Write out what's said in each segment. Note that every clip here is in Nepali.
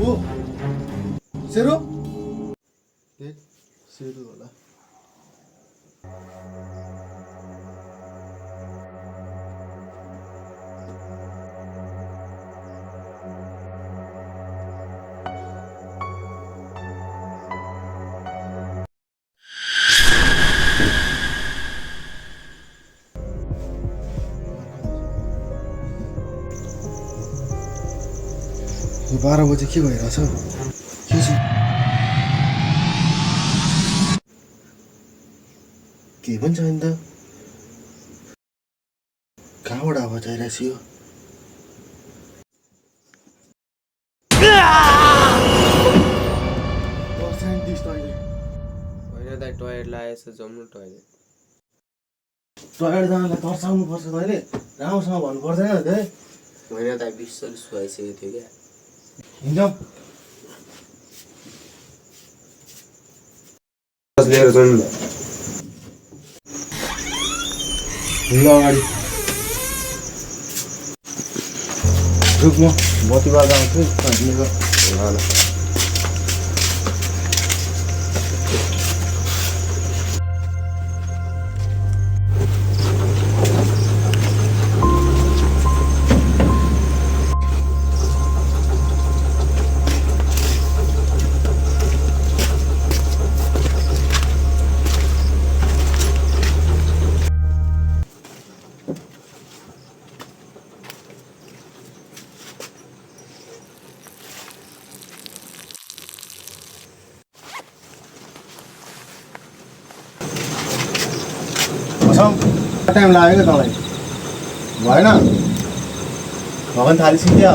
हो सेरो देख सेरो होला यो 12 बजे के भइरहेछ के छ के भन्छ नि त कहाँबाट आवाज आइरहेछ यो साइन्टिस्ट अहिले होइन दाइ टोयलेट लागेछ जम्नु टोयलेट जानलाई तर्साउनु पर्छ तैँले राम्रोसँग भन्नु पर्दैन है होइन दाइ 20-40 भइसकेको थियो क्या हिँड्छौँ लिएर जानु हिँड्नु अगाडि रुक म बत्तीबाट आउँछु हिँडेको टाइम लाग्यो क्या तँलाई भएन भगवान् थाली सिक्यो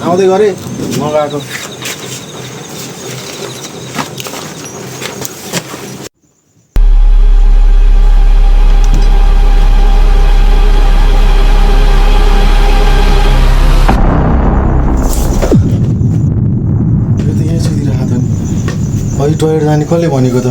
आउँदै गरेँ म गएको यो त यहीँ सुतिरहेको त अहिले टोयलेट जाने कसले भनेको त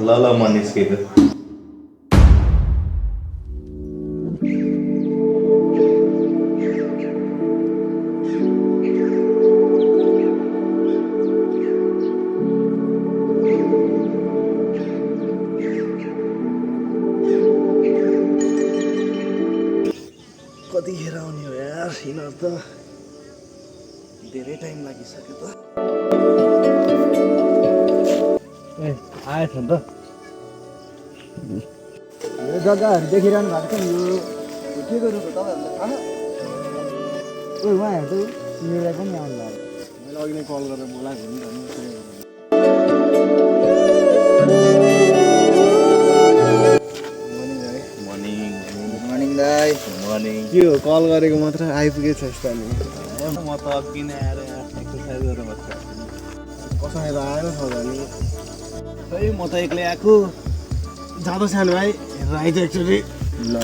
ल म निस्केको कतिखेर आउने हो यार यिनीहरू त धेरै टाइम लागिसक्यो त ए आएछ नि त यो जग्गाहरू देखिरहनु भएको छ नि यो के गर्नु त तपाईँहरूलाई थाहा ओ उहाँहरू त सिलगढी पनि आउनु भएको मैले अघि नै कल गरेर मलाई घुमिरहनु अनि के हो कल गरेको मात्र आइपुगेछ यस्तो नि म त अघि नै आएर एक्सर्साइज गरेर बस्छु कसैले त आएन छ भने खै म त एक्लै आएको जाँदो सानो भाइ हेरेर आइज एकचोटि ल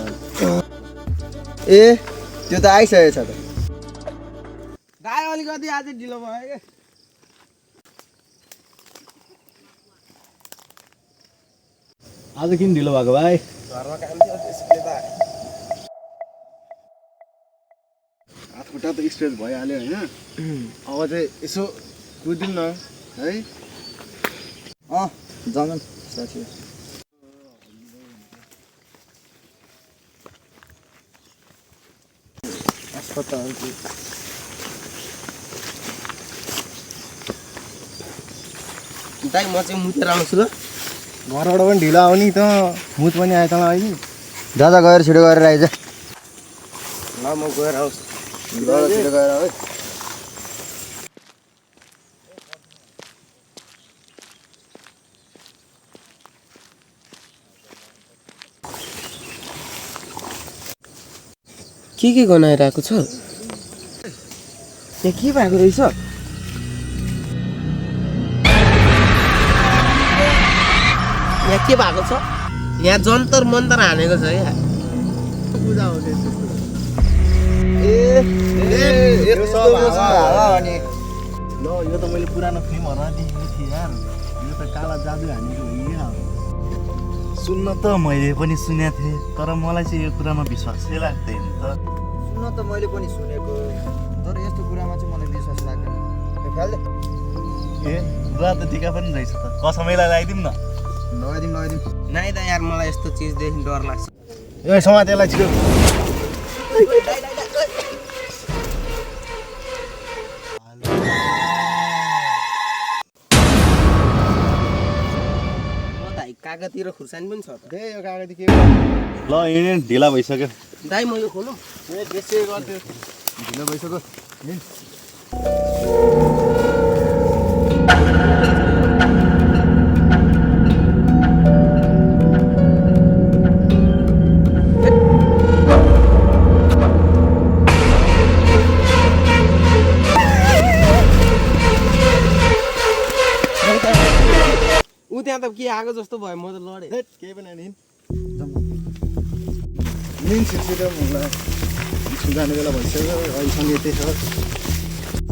ए त्यो त आइसकेको छ त गाई अलिकति आज ढिलो भयो क्या आज किन ढिलो भएको भाइ घरमा काम थियो त्यसले त हात खुट्टा त स्ट्रेच भइहाल्यो होइन अब चाहिँ यसो कुदिउँ न है जाउँ साथी अस्पताल दाइ म चाहिँ मुतेर आउँछु ल घरबाट पनि ढिलो आउने त मुत पनि आयो तँलाई अहिले दादा गएर छिटो गरेर आइज ल म गएर आउँछु छिटो गएर है के गनाइरहेको छ यहाँ के भएको रहेछ यहाँ के भएको छ यहाँ जन्तर मन्तर हानेको छ यहाँ पूजा हो त्यस्तो ल यो त मैले पुरानो फिल्महरूमा देखेको थिएँ यार यो त काला जादु हानेको हो क्या सुन्न त मैले पनि सुनेको थिएँ तर मलाई चाहिँ यो कुरामा विश्वासै लाग्दैन त सुन्न त मैले पनि सुनेको तर यस्तो कुरामा चाहिँ मलाई विश्वास लाग्दैन ए बुवा त टिका पनि रहेछ त कसमैलाई लगाइदिउँ न लगाइदिउँ नाइ त यार मलाई यस्तो चिजदेखि डर लाग्छ ए समाज यसलाई छिटो कागतिर खुर्सानी पनि छ त यो कागती के ल हिँड्यो ढिला भइसक्यो दाइ म यो खोलौँ ए त्यसै गर्थ्यो ढिलो भइसक्यो ऊ त्यहाँ त के आएको जस्तो भयो म त लडेँ केही पनि होइन निन छिटो मलाई स्कुल जाने बेला भइसक्यो अहिलेसम्म यतै छ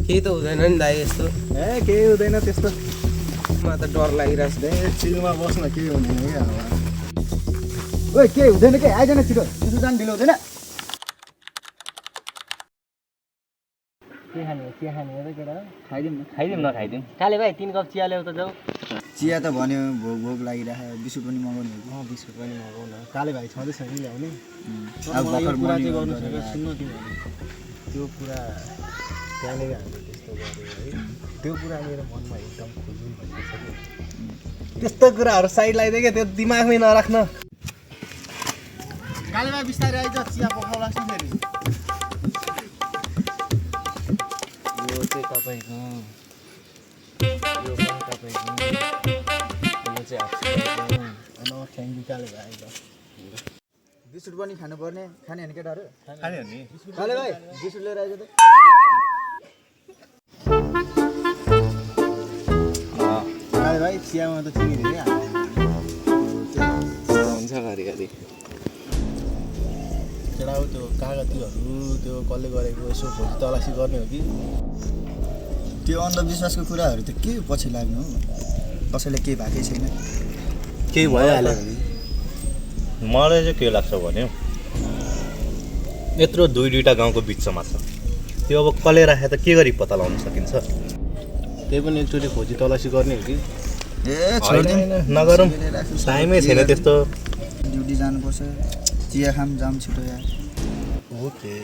केही त हुँदैन नि दाइ यस्तो ए केही हुँदैन त्यस्तो मलाई त डर लागिरहेको छ ए चिलमा बस्न केही हुँदैन क्या ओइ केही हुँदैन के आइज न छिटो स्कुल जानु ढिलो हुँदैन के खाने हो त केटा खाइदिउँ न खाइदिउँ काले भाइ 3 कप चिया ल्याउ त जाऊ चिया त भन्यो भोक भोक लागिरहेको बिस्कुट पनि मगाउने हो कि बिस्कुट पनि मगाउन काले भाइ छँदैछ नि ल्याउने अब भर्खर कुरा चाहिँ गर्नु छ सुन्नु तिमीहरू त्यो कुरा त्यहाँनिर हामीले त्यस्तो गऱ्यो है त्यो कुरा मेरो मनमा एकदम खुजुल भइसक्यो त्यस्तो कुराहरू साइड लगाइदियो क्या त्यो दिमागमै नराख्न काले भाइ बिस्तारै आइज चिया पकाउ लाग्छ फेरि यो चाहिँ तपाईँको यो पनि तपाईँको यो चाहिँ हाफ थ्याङ्क यू काले भाइ एकदम बिस्कुट पनि खानुपर्ने खाने होइन केटाहरू खाने हो नि काले भाइ बिस्कुट लिएर आइज त काले भाइ चियामा त चिनी धेरै हुन्छ घरिघरि केटा हो त्यो कागतीहरू त्यो कसले गरेको यसो खोजी तलासी गर्ने हो कि त्यो अन्धविश्वासको कुराहरू त के पछि लाग्नु हो कसैले केही भएकै छैन केही भइहाल्यो भने मलाई चाहिँ के लाग्छ भने यत्रो दुईवटा गाउँको बिचमा छ त्यो अब कसले राखे त के गरी पत्ता लगाउन सकिन्छ त्यही पनि एकचोटि खोजी तलासी गर्ने हो कि ए नगरौँ टाइमै छैन त्यस्तो ड्युटी जानुपर्छ चिया खाम जाम छिटो यार ओके